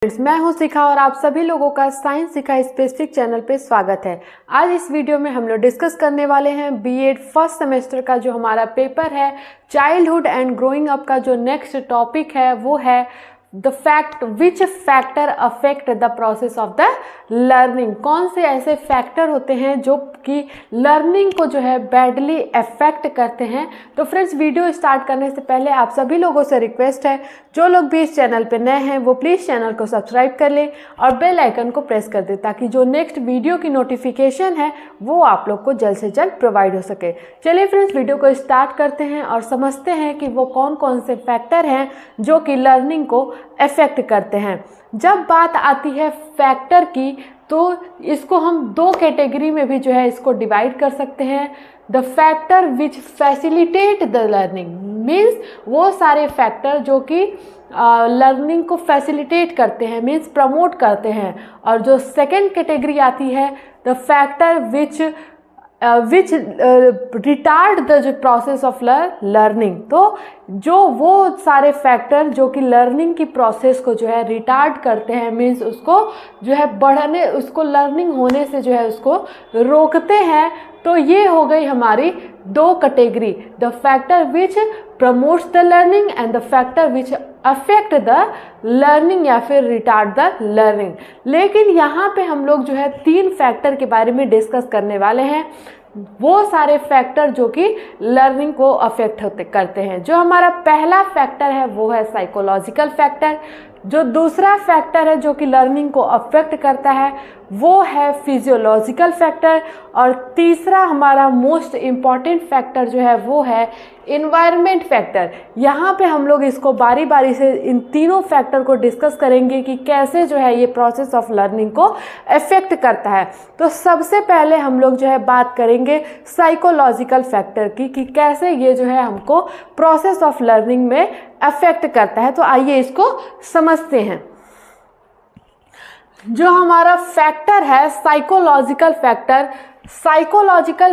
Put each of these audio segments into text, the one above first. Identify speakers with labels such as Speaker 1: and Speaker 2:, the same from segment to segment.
Speaker 1: Friends, मैं हूं शिखा और आप सभी लोगों का साइंस शिखा स्पेसिफिक चैनल पे स्वागत है। आज इस वीडियो में हम लोग डिस्कस करने वाले हैं बीएड फर्स्ट सेमेस्टर का जो हमारा पेपर है चाइल्डहुड एंड ग्रोइंग अप का जो नेक्स्ट टॉपिक है वो है which factor affect the process of the learning. कौन से ऐसे फैक्टर होते हैं जो कि लर्निंग को जो है बैडली अफेक्ट करते हैं। तो फ्रेंड्स, वीडियो स्टार्ट करने से पहले आप सभी लोगों से रिक्वेस्ट है, जो लोग भी इस चैनल पे नए हैं वो प्लीज़ चैनल को सब्सक्राइब कर लें और बेल आइकन को प्रेस कर दें ताकि जो नेक्स्ट वीडियो की नोटिफिकेशन है वो आप लोग को जल्द से जल्द प्रोवाइड हो सके। चलिए फ्रेंड्स, वीडियो को स्टार्ट करते हैं और समझते हैं कि वो कौन कौन से फैक्टर हैं जो कि लर्निंग को अफेक्ट करते हैं। जब बात आती है फैक्टर की तो इसको हम दो कैटेगरी में भी जो है इसको डिवाइड कर सकते हैं। The factor which facilitate the learning means वो सारे फैक्टर जो कि लर्निंग को फैसिलिटेट करते हैं, मीन्स प्रमोट करते हैं। और जो सेकेंड कैटेगरी आती है the factor which retard the जो प्रोसेस ऑफ लर्निंग। तो जो वो सारे फैक्टर जो कि लर्निंग की प्रोसेस को जो है रिटार्ड करते हैं, मीन्स उसको जो है बढ़ने, उसको लर्निंग होने से जो है उसको रोकते हैं। तो ये हो गई हमारी दो category, the factor which promotes the learning and the factor which affect the learning या फिर रिटार्ड द लर्निंग। लेकिन यहाँ पे हम लोग जो है तीन फैक्टर के बारे में डिस्कस करने वाले हैं, वो सारे फैक्टर जो कि लर्निंग को अफेक्ट करते हैं। जो हमारा पहला फैक्टर है वो है साइकोलॉजिकल फैक्टर। जो दूसरा फैक्टर है जो कि लर्निंग को अफेक्ट करता है वो है फिजियोलॉजिकल फैक्टर। और तीसरा हमारा मोस्ट इम्पॉर्टेंट फैक्टर जो है वो है इन्वायरमेंट फैक्टर। यहाँ पे हम लोग इसको बारी बारी से इन तीनों फैक्टर को डिस्कस करेंगे कि कैसे जो है ये प्रोसेस ऑफ लर्निंग को अफेक्ट करता है। तो सबसे पहले हम लोग जो है बात करेंगे साइकोलॉजिकल फैक्टर की कि कैसे ये जो है हमको प्रोसेस ऑफ लर्निंग में अफेक्ट करता है। तो आइए इसको समझते हैं। जो हमारा फैक्टर है psychological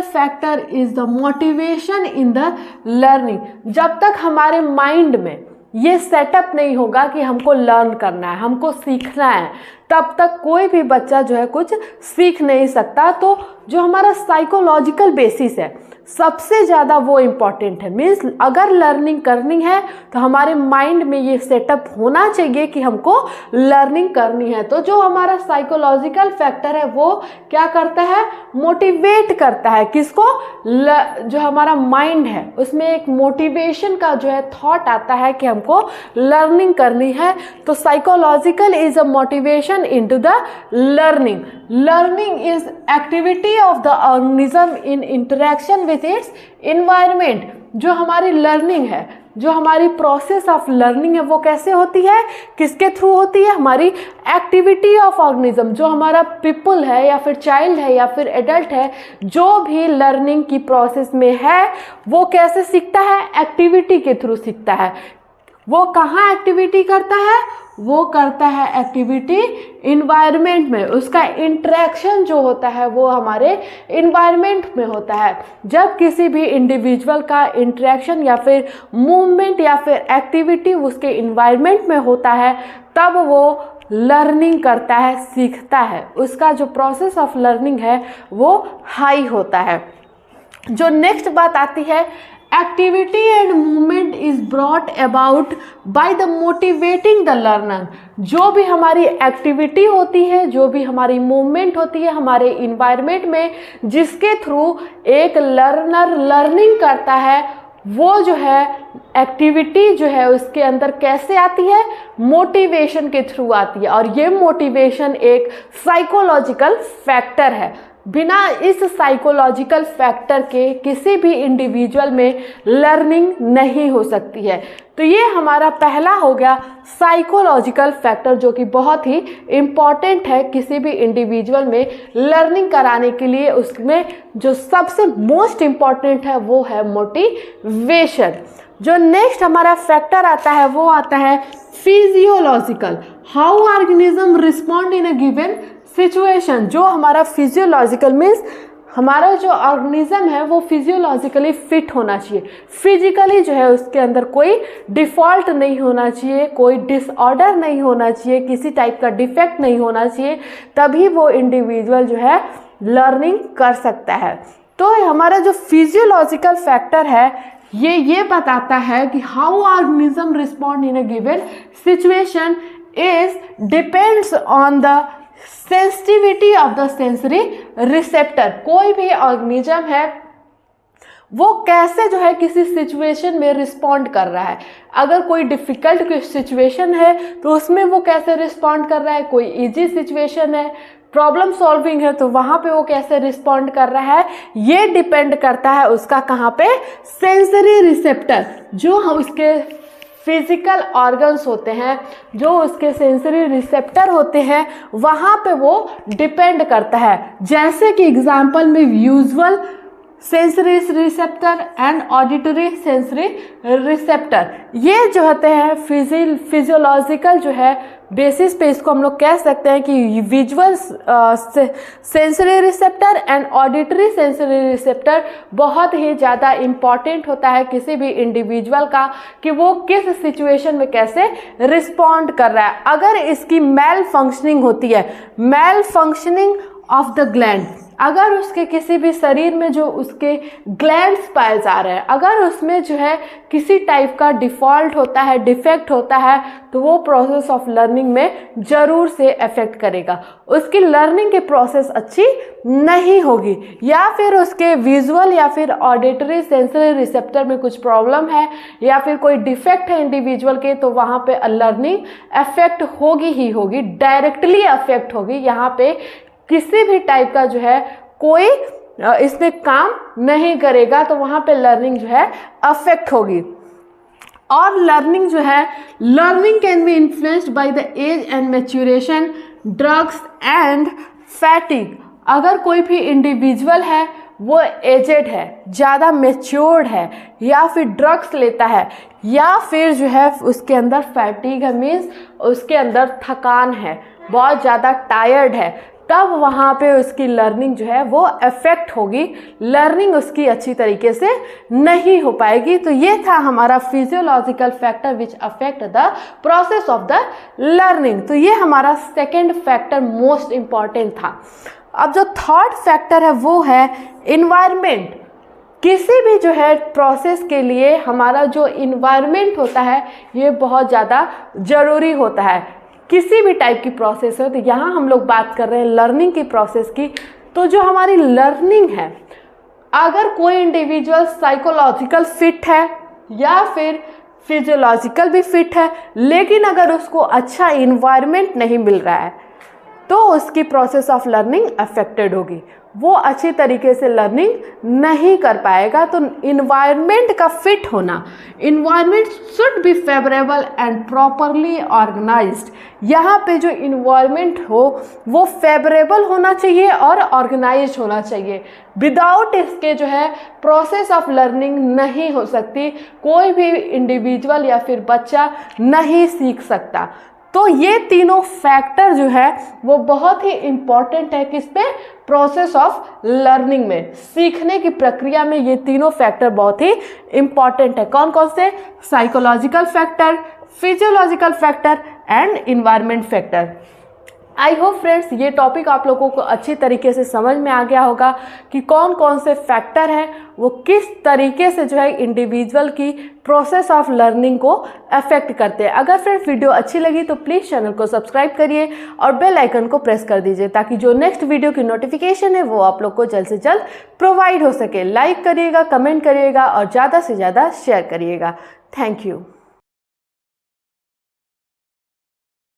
Speaker 1: factor is the motivation in the learning. जब तक हमारे माइंड में ये सेटअप नहीं होगा कि हमको लर्न करना है, हमको सीखना है, तब तक कोई भी बच्चा जो है कुछ सीख नहीं सकता। तो जो हमारा साइकोलॉजिकल बेसिस है सबसे ज़्यादा वो इम्पॉर्टेंट है। मीन्स अगर लर्निंग करनी है तो हमारे माइंड में ये सेटअप होना चाहिए कि हमको लर्निंग करनी है। तो जो हमारा साइकोलॉजिकल फैक्टर है वो क्या करता है, मोटिवेट करता है किसको, जो हमारा माइंड है उसमें एक मोटिवेशन का जो है थॉट आता है कि हमको लर्निंग करनी है। तो psychological is a motivation into the learning. Learning is activity of the organism in interaction with its environment. जो हमारी लर्निंग है, जो हमारी प्रोसेस ऑफ लर्निंग है वो कैसे होती है, किसके थ्रू होती है, हमारी एक्टिविटी ऑफ ऑर्गेनिज्म। जो हमारा पीपल है या फिर चाइल्ड है या फिर एडल्ट है, जो भी लर्निंग की प्रोसेस में है वो कैसे सीखता है, एक्टिविटी के थ्रू सीखता है। वो कहाँ एक्टिविटी करता है, वो करता है एक्टिविटी इन्वायरमेंट में। उसका इंटरेक्शन जो होता है वो हमारे इन्वायरमेंट में होता है। जब किसी भी इंडिविजुअल का इंटरेक्शन या फिर मूवमेंट या फिर एक्टिविटी उसके इन्वायरमेंट में होता है तब वो लर्निंग करता है, सीखता है। उसका जो प्रोसेस ऑफ लर्निंग है वो हाई होता है। जो नेक्स्ट बात आती है, activity and movement is brought about by the motivating the learner. जो भी हमारी एक्टिविटी होती है, जो भी हमारी मूवमेंट होती है हमारे इन्वायरमेंट में, जिसके थ्रू एक लर्नर लर्निंग करता है, वो जो है एक्टिविटी जो है उसके अंदर कैसे आती है, मोटिवेशन के थ्रू आती है। और ये मोटिवेशन एक साइकोलॉजिकल फैक्टर है। बिना इस साइकोलॉजिकल फैक्टर के किसी भी इंडिविजुअल में लर्निंग नहीं हो सकती है। तो ये हमारा पहला हो गया साइकोलॉजिकल फैक्टर जो कि बहुत ही इम्पॉर्टेंट है किसी भी इंडिविजुअल में लर्निंग कराने के लिए। उसमें जो सबसे मोस्ट इम्पॉर्टेंट है वो है मोटिवेशन। जो नेक्स्ट हमारा फैक्टर आता है वो आता है physiological, how organism respond in a given situation. जो हमारा फिजियोलॉजिकल मीन्स हमारा जो ऑर्गेनिज्म है वो फिजियोलॉजिकली फिट होना चाहिए, फिजिकली जो है उसके अंदर कोई डिफ़ॉल्ट नहीं होना चाहिए, कोई डिसऑर्डर नहीं होना चाहिए, किसी टाइप का डिफेक्ट नहीं होना चाहिए, तभी वो इंडिविजुअल जो है लर्निंग कर सकता है। तो हमारा जो फिजियोलॉजिकल फैक्टर है ये बताता है कि how organism respond in a given situation is depends on the sensitivity of the sensory receptor. कोई भी ऑर्गेनिज्म है वो कैसे जो है किसी सिचुएशन में रिस्पॉन्ड कर रहा है। अगर कोई डिफ़िकल्ट सिचुएशन है तो उसमें वो कैसे रिस्पॉन्ड कर रहा है, कोई इजी सिचुएशन है, प्रॉब्लम सॉल्विंग है, तो वहाँ पे वो कैसे रिस्पॉन्ड कर रहा है, ये डिपेंड करता है उसका कहाँ पे, सेंसरी रिसेप्टर, जो हम उसके फिजिकल ऑर्गन्स होते हैं, जो उसके सेंसरी रिसेप्टर होते हैं, वहाँ पे वो डिपेंड करता है। जैसे कि एग्जाम्पल में visual sensory receptor and auditory sensory receptor, ये जो होते हैं फिजियोलॉजिकल जो है बेसिस पे इसको हम लोग कह सकते हैं कि visual sensory receptor and auditory sensory receptor बहुत ही ज़्यादा इम्पॉर्टेंट होता है किसी भी इंडिविजुअल का, कि वो किस सिचुएशन में कैसे रिस्पॉन्ड कर रहा है। अगर इसकी मेल फंक्शनिंग होती है, malfunctioning of the gland, अगर उसके किसी भी शरीर में जो उसके ग्लैंड्स पाए जा रहे हैं, अगर उसमें जो है किसी टाइप का डिफ़ॉल्ट होता है, डिफेक्ट होता है, तो वो प्रोसेस ऑफ लर्निंग में ज़रूर से अफेक्ट करेगा। उसकी लर्निंग की प्रोसेस अच्छी नहीं होगी, या फिर उसके विजुअल या फिर ऑडिटरी सेंसरी रिसेप्टर में कुछ प्रॉब्लम है, या फिर कोई डिफेक्ट है इंडिविजुअल के, तो वहाँ पे लर्निंग अफेक्ट होगी ही होगी, डायरेक्टली अफेक्ट होगी। यहाँ पे किसी भी टाइप का जो है कोई इसमें काम नहीं करेगा, तो वहाँ पे लर्निंग जो है अफेक्ट होगी। और लर्निंग जो है, learning can be influenced by the age and maturation, drugs and fatigue. अगर कोई भी इंडिविजुअल है वो एजेड है, ज़्यादा मैच्योर्ड है, या फिर ड्रग्स लेता है, या फिर जो है उसके अंदर फैटिग है, मीन्स उसके अंदर थकान है, बहुत ज़्यादा टायर्ड है, तब वहाँ पे उसकी लर्निंग जो है वो अफेक्ट होगी, लर्निंग उसकी अच्छी तरीके से नहीं हो पाएगी। तो ये था हमारा physiological factor which affect the process of the learning. तो ये हमारा सेकेंड फैक्टर मोस्ट इम्पॉर्टेंट था। अब जो थर्ड फैक्टर है वो है इन्वायरमेंट। किसी भी जो है प्रोसेस के लिए हमारा जो इन्वायरमेंट होता है ये बहुत ज़्यादा ज़रूरी होता है। किसी भी टाइप की प्रोसेस हो, तो यहाँ हम लोग बात कर रहे हैं लर्निंग की प्रोसेस की। तो जो हमारी लर्निंग है, अगर कोई इंडिविजुअल साइकोलॉजिकल फिट है या फिर फिजियोलॉजिकल भी फिट है, लेकिन अगर उसको अच्छा इन्वायरमेंट नहीं मिल रहा है, तो उसकी प्रोसेस ऑफ लर्निंग अफेक्टेड होगी, वो अच्छी तरीके से लर्निंग नहीं कर पाएगा। तो इन्वायरमेंट का फिट होना, environment should be favourable and properly organised. यहाँ पे जो इन्वायरमेंट हो वो फेवरेबल होना चाहिए और ऑर्गेनाइज्ड होना चाहिए। विदाउट इसके जो है प्रोसेस ऑफ लर्निंग नहीं हो सकती, कोई भी इंडिविजुअल या फिर बच्चा नहीं सीख सकता। तो ये तीनों फैक्टर जो है वो बहुत ही इम्पॉर्टेंट है किस पे, प्रोसेस ऑफ लर्निंग में, सीखने की प्रक्रिया में ये तीनों फैक्टर बहुत ही इम्पॉर्टेंट है। कौन कौन से, psychological factor, physiological factor and environment factor. I hope friends ये टॉपिक आप लोगों को अच्छी तरीके से समझ में आ गया होगा कि कौन कौन से फैक्टर हैं वो किस तरीके से जो है इंडिविजुअल की प्रोसेस ऑफ लर्निंग को अफेक्ट करते हैं। अगर फ्रेंड्स वीडियो अच्छी लगी तो प्लीज़ चैनल को सब्सक्राइब करिए और बेल आइकन को प्रेस कर दीजिए, ताकि जो नेक्स्ट वीडियो की नोटिफिकेशन है वो आप लोग को जल्द से जल्द प्रोवाइड हो सके। लाइक करिएगा, कमेंट करिएगा और ज़्यादा से ज़्यादा शेयर करिएगा। Thank you.